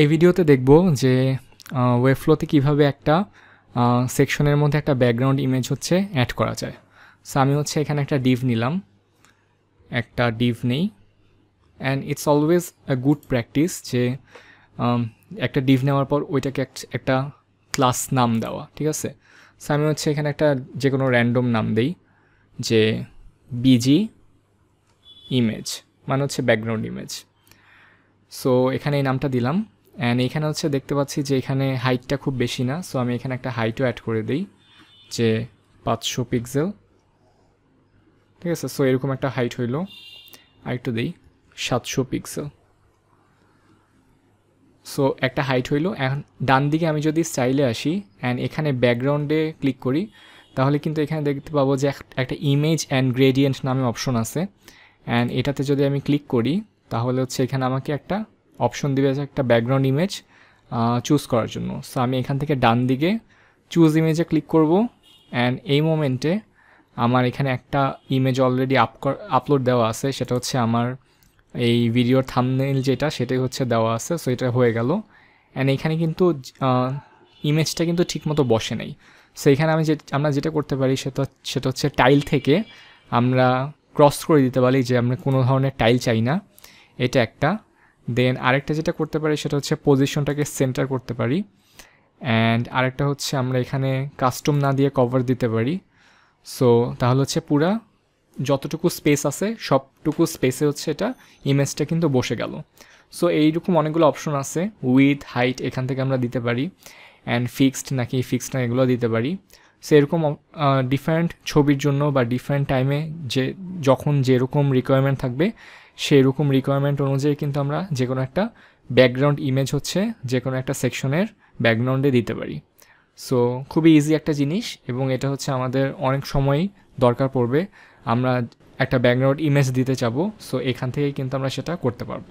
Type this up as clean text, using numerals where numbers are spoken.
এই ভিডিওতে দেখব যে ওয়েবফ্লোতে কিভাবে একটা সেকশনের মধ্যে একটা ব্যাকগ্রাউন্ড ইমেজ হচ্ছে অ্যাড করা যায়। সো আমি হচ্ছে এখানে একটা ডিভ নিলাম, একটা ডিভ নেই, and it's always a good practice যে একটা ডিভ নেওয়ার পর ওইটাকে একটা ক্লাস নাম দেওয়া, ঠিক আছে। সো আমি হচ্ছে এখানে একটা যে কোনো র্যান্ডম নাম দেই, যে বিজি ইমেজ মানে হচ্ছে ব্যাকগ্রাউন্ড ইমেজ। সো এখানে এই নামটা দিলাম, অ্যান্ড এখানে হচ্ছে দেখতে পাচ্ছি যে এখানে হাইটটা খুব বেশি না, সো আমি এখানে একটা হাইটও অ্যাড করে দিই যে 500 পিক্সেল, ঠিক আছে। সো এরকম একটা হাইট হইলো, আর একটু দিই 700 পিক্সেল। সো একটা হাইট হইলো। এখন ডান দিকে আমি যদি স্টাইলে আসি অ্যান্ড এখানে ব্যাকগ্রাউন্ডে ক্লিক করি, তাহলে কিন্তু এখানে দেখতে পাবো যে একটা ইমেজ অ্যান্ড গ্রেডিয়েন্ট নামে অপশন আছে, অ্যান্ড এটাতে যদি আমি ক্লিক করি তাহলে হচ্ছে এখানে আমাকে একটা অপশন দিবে যে একটা ব্যাকগ্রাউন্ড ইমেজ চুজ করার জন্য। সো আমি এখান থেকে ডান দিকে চুজ ইমেজে ক্লিক করব, অ্যান্ড এই মোমেন্টে আমার এখানে একটা ইমেজ অলরেডি আপলোড দেওয়া আছে, সেটা হচ্ছে আমার এই ভিডিওর থাম্বনেইল যেটা, সেটাই হচ্ছে দেওয়া আছে। সো এটা হয়ে গেল, অ্যান্ড এখানে কিন্তু ইমেজটা কিন্তু ঠিকমতো বসে নেই। সো এখানে আমরা যেটা করতে পারি সেটা হচ্ছে টাইল থেকে আমরা ক্রস করে দিতে পারি যে আমরা কোনো ধরনের টাইল চাই না, এটা একটা। দেন আরেকটা যেটা করতে পারি সেটা হচ্ছে পজিশনটাকে সেন্টার করতে পারি, অ্যান্ড আরেকটা হচ্ছে আমরা এখানে কাস্টম না দিয়ে কভার দিতে পারি। সো তাহলে হচ্ছে পুরা যতটুকু স্পেস আছে সবটুকু স্পেসে হচ্ছে এটা ইমেজটা কিন্তু বসে গেল। সো এইরকম অনেকগুলো অপশন আছে, উইথ হাইট এখান থেকে আমরা দিতে পারি, অ্যান্ড ফিক্সড নাকি ফিক্সড না এগুলো দিতে পারি। সো এরকম ডিফারেন্ট ছবির জন্য বা ডিফারেন্ট টাইমে যখন যেরকম রিকোয়ারমেন্ট থাকবে সেই রকম রিকোয়ারমেন্ট অনুযায়ী কিন্তু আমরা যে কোনো একটা ব্যাকগ্রাউন্ড ইমেজ হচ্ছে যে কোনো একটা সেকশনের ব্যাকগ্রাউন্ডে দিতে পারি। সো খুবই ইজি একটা জিনিস, এবং এটা হচ্ছে আমাদের অনেক সময়ই দরকার পড়বে। আমরা একটা ব্যাকগ্রাউন্ড ইমেজ দিতে চাবো, সো এখান থেকে কিন্তু আমরা সেটা করতে পারবো।